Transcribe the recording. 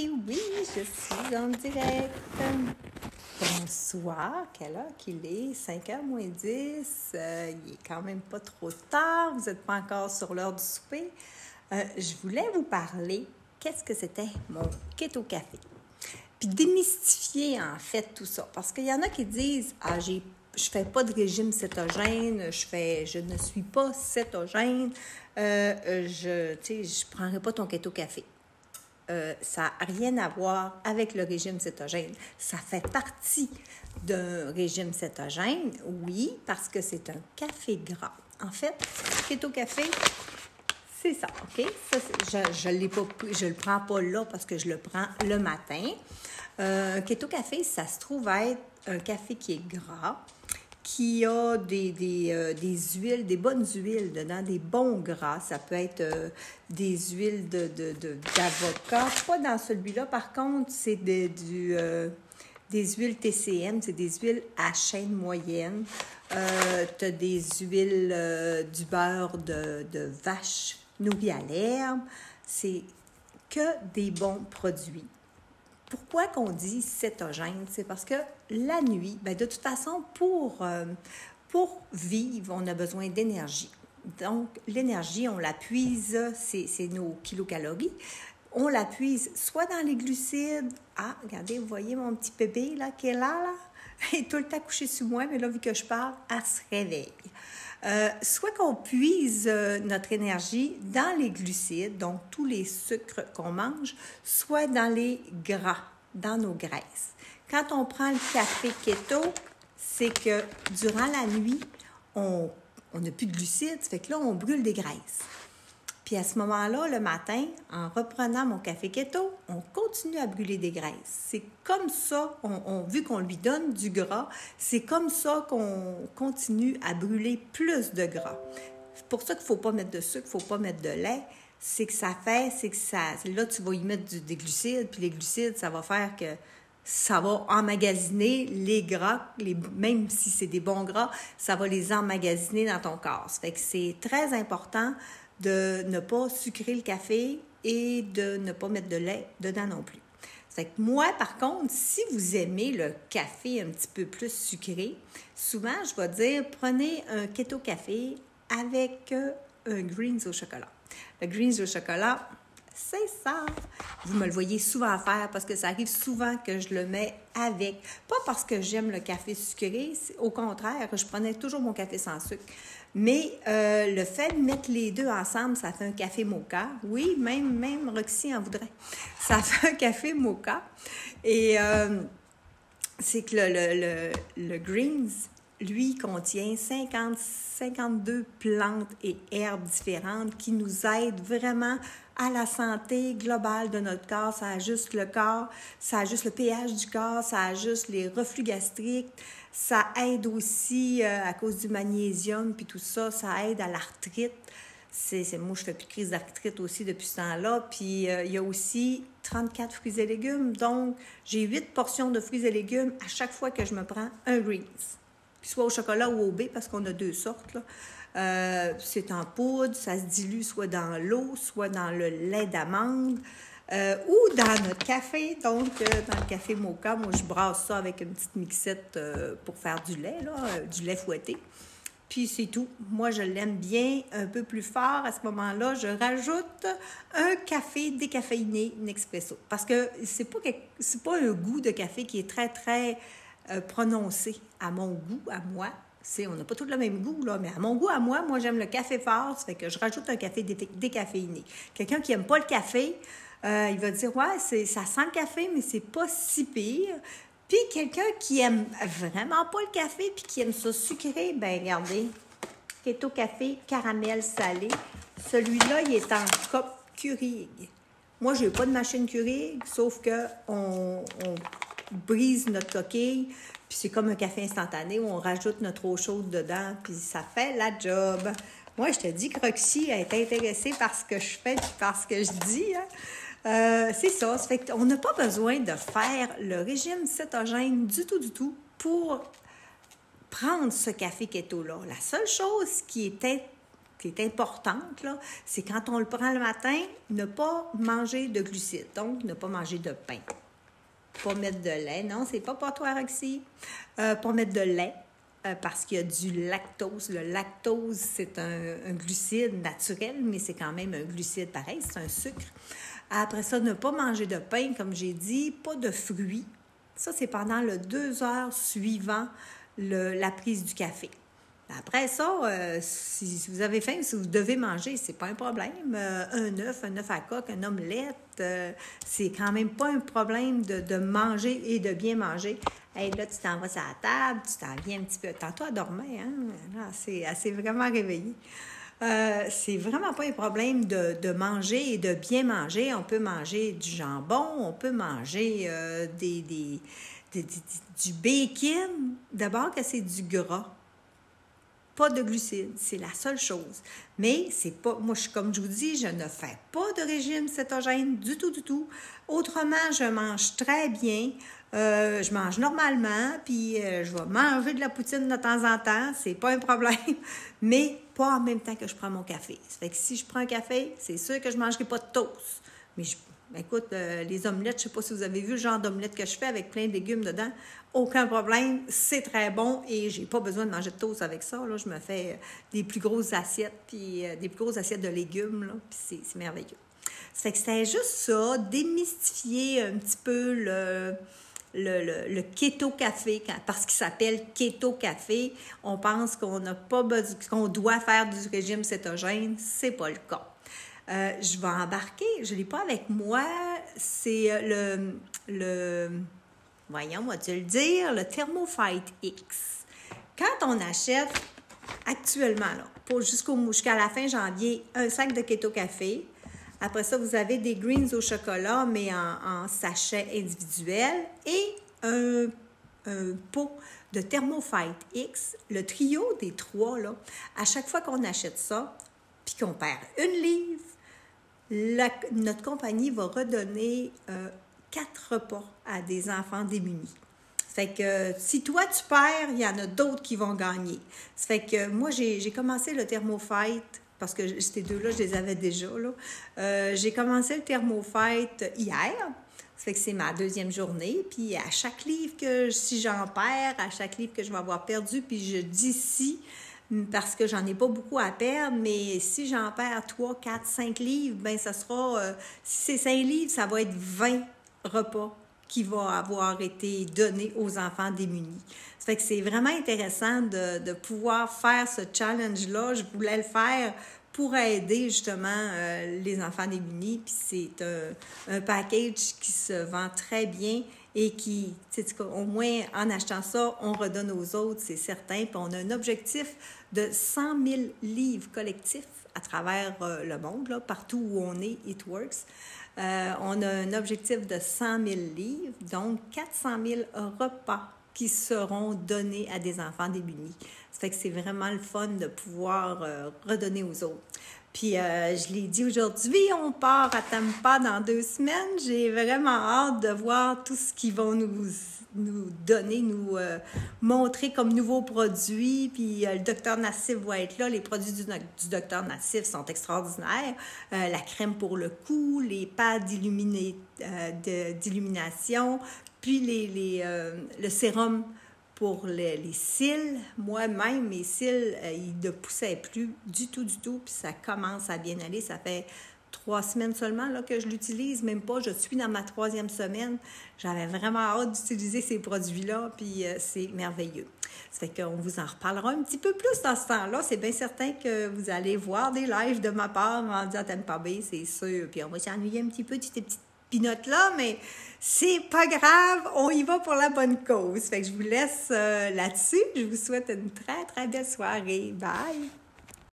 Et oui, je suis en direct. Bonsoir, quelle heure qu'il est? 5h moins 10. Il est quand même pas trop tard. Vous n'êtes pas encore sur l'heure du souper. Je voulais vous parler, qu'est-ce que c'était mon keto café? Puis démystifier en fait tout ça. Parce qu'il y en a qui disent, je fais pas de régime cétogène, je ne suis pas cétogène, je prendrai pas ton keto café. Ça n'a rien à voir avec le régime cétogène. Ça fait partie d'un régime cétogène, oui, parce que c'est un café gras. En fait, keto café, c'est ça, OK? Ça, je le prends pas là parce que je le prends le matin. Keto café, ça se trouve être un café qui est gras, qui a des huiles, des bonnes huiles dedans, des bons gras. Ça peut être des huiles d'avocat. Pas dans celui-là, par contre, c'est des huiles TCM, c'est des huiles à chaîne moyenne. Tu as des huiles du beurre de vache nourri à l'herbe. C'est que des bons produits. Pourquoi qu'on dit cétogène? C'est parce que la nuit, de toute façon, pour vivre, on a besoin d'énergie. Donc, l'énergie, on la puise, c'est nos kilocalories. On la puise soit dans les glucides. Ah, regardez, vous voyez mon petit bébé là, qui est là? Elle est tout le temps couché sur moi, mais là, vu que je parle, elle se réveille. Soit qu'on puise notre énergie dans les glucides, donc tous les sucres qu'on mange, soit dans les gras, dans nos graisses. Quand on prend le café keto, c'est que durant la nuit, on n'a plus de glucides, ça fait que là, on brûle des graisses. Puis à ce moment-là, le matin, en reprenant mon café keto, on continue à brûler des graisses. C'est comme ça, vu qu'on lui donne du gras, c'est comme ça qu'on continue à brûler plus de gras. C'est pour ça qu'il ne faut pas mettre de sucre, il ne faut pas mettre de lait. Là, tu vas y mettre des glucides, puis les glucides, ça va faire que ça va emmagasiner les gras, même si c'est des bons gras, ça va les emmagasiner dans ton corps. Ça fait que c'est très important de ne pas sucrer le café et de ne pas mettre de lait dedans non plus. C'est que moi, par contre, si vous aimez le café un petit peu plus sucré, souvent, je vais dire, prenez un keto café avec un greens au chocolat. Le greens au chocolat, c'est ça. Vous me le voyez souvent faire parce que ça arrive souvent que je le mets avec. Pas parce que j'aime le café sucré, au contraire, je prenais toujours mon café sans sucre. Mais le fait de mettre les deux ensemble, ça fait un café mocha. Oui, même Roxy en voudrait. Ça fait un café mocha. Et c'est que le greens, lui, contient 52 plantes et herbes différentes qui nous aident vraiment à la santé globale de notre corps. Ça ajuste le corps, ça ajuste le pH du corps, ça ajuste les reflux gastriques, ça aide aussi à cause du magnésium, puis tout ça, ça aide à l'arthrite. Moi, je fais plus de crise d'arthrite aussi depuis ce temps-là. Puis, il y a aussi 34 fruits et légumes. Donc, j'ai 8 portions de fruits et légumes à chaque fois que je me prends un greens. Puis soit au chocolat ou au baie, parce qu'on a deux sortes, là. C'est en poudre, ça se dilue soit dans l'eau, soit dans le lait d'amande ou dans notre café. Donc, dans le café mocha, moi, je brasse ça avec une petite mixette pour faire du lait, du lait fouetté. Puis c'est tout. Moi, je l'aime bien un peu plus fort. À ce moment-là, je rajoute un café décaféiné Nespresso. Parce que c'est pas un goût de café qui est très, très prononcé à mon goût, à moi. On n'a pas tous le même goût, là, mais à mon goût, à moi, j'aime le café fort, ça fait que je rajoute un café décaféiné. Quelqu'un qui n'aime pas le café, il va dire « Ouais, ça sent le café, mais c'est pas si pire. » Puis quelqu'un qui aime vraiment pas le café puis qui aime ça sucré, regardez, keto café caramel salé. Celui-là, il est en cup Keurig. Moi, je n'ai pas de machine Keurig, sauf qu'on brise notre coquille, puis c'est comme un café instantané où on rajoute notre eau chaude dedans, puis ça fait la job. Moi, je te dis que Roxy est intéressée par ce que je fais puis par ce que je dis, hein? C'est ça. Ça fait qu'on n'a pas besoin de faire le régime cétogène du tout pour prendre ce café keto-là. La seule chose qui est qui est importante, là, c'est quand on le prend le matin, ne pas manger de glucides, donc ne pas manger de pain. Pas mettre de lait, non, c'est pas pour toi, Roxy. Pas mettre de lait, parce qu'il y a du lactose. Le lactose, c'est un glucide naturel, mais c'est quand même un glucide pareil, c'est un sucre. Après ça, ne pas manger de pain, comme j'ai dit, pas de fruits. Ça, c'est pendant les 2 heures suivant la prise du café. Après ça, si vous avez faim, si vous devez manger, c'est pas un problème. Un œuf à coque, une omelette, c'est quand même pas un problème de manger et de bien manger. Hey, là, tu t'en vas sur la table, tu t'en viens un petit peu. Tantôt, elle dormait, hein? Là, elle s'est vraiment réveillée. C'est vraiment pas un problème de manger et de bien manger. On peut manger du jambon, on peut manger du bacon. D'abord que c'est du gras. Pas de glucides, c'est la seule chose. Mais c'est pas, moi, comme je vous dis, je ne fais pas de régime cétogène du tout, du tout. Autrement, je mange très bien, je mange normalement, puis je vais manger de la poutine de temps en temps, c'est pas un problème, mais pas en même temps que je prends mon café. Ça fait que si je prends un café, c'est sûr que je ne mangerai pas de toast. Mais écoute, les omelettes, je ne sais pas si vous avez vu le genre d'omelette que je fais avec plein de légumes dedans. Aucun problème, c'est très bon et j'ai pas besoin de manger de toast avec ça. Là, je me fais des plus grosses assiettes, puis des plus grosses assiettes de légumes, là, puis c'est merveilleux. Ça fait que c'était juste ça, démystifier un petit peu le keto café, parce qu'il s'appelle keto café. On pense qu'on n'a pas besoin, qu'on doit faire du régime cétogène, c'est pas le cas. Je vais embarquer, je ne l'ai pas avec moi, c'est voyons, vas-tu le dire, le Thermofight X. Quand on achète actuellement, là, jusqu'à la fin janvier, un sac de keto café, après ça, vous avez des greens au chocolat, mais en sachet individuel, et un pot de Thermofight X, le trio des 3, là, à chaque fois qu'on achète ça, puis qu'on perd 1 livre, notre compagnie va redonner 4 repas à des enfants démunis. Ça fait que si toi tu perds, il y en a d'autres qui vont gagner. Ça fait que moi, j'ai commencé le Thermofight, parce que ces 2-là, je les avais déjà. J'ai commencé le Thermofight hier. Ça fait que c'est ma 2e journée. Puis à chaque livre si j'en perds, à chaque livre que je vais avoir perdu, puis je dis si, parce que j'en ai pas beaucoup à perdre, mais si j'en perds 3, 4, 5 livres, bien ça sera, si c'est 5 livres, ça va être 20 repas qui vont avoir été donnés aux enfants démunis. Ça fait que c'est vraiment intéressant de pouvoir faire ce challenge-là. Je voulais le faire pour aider justement les enfants démunis, puis c'est un package qui se vend très bien et qui, au moins en achetant ça, on redonne aux autres, c'est certain. Puis on a un objectif de 100 000 livres collectifs à travers le monde, là, partout où on est, It Works. On a un objectif de 100 000 livres, donc 400 000 repas qui seront donnés à des enfants démunis. Ça fait que c'est vraiment le fun de pouvoir redonner aux autres. Puis, je l'ai dit aujourd'hui, on part à Tampa dans 2 semaines. J'ai vraiment hâte de voir tout ce qu'ils vont nous donner, nous montrer comme nouveaux produits. Puis, le Dr Nassif va être là. Les produits du Dr Nassif sont extraordinaires. La crème pour le cou, les pads d'illumination, puis le sérum pour les cils. Moi-même, mes cils, ils ne poussaient plus du tout, puis ça commence à bien aller. Ça fait 3 semaines seulement là, que je l'utilise, même pas. Je suis dans ma 3e semaine. J'avais vraiment hâte d'utiliser ces produits-là, puis c'est merveilleux. Ça fait qu'on vous en reparlera un petit peu plus dans ce temps-là. C'est bien certain que vous allez voir des lives de ma part en disant « Tampa Bay », c'est sûr. Puis on va s'ennuyer un petit peu de ces petites pinottes-là, mais c'est pas grave, on y va pour la bonne cause. Fait que je vous laisse là-dessus. Je vous souhaite une très, très belle soirée. Bye!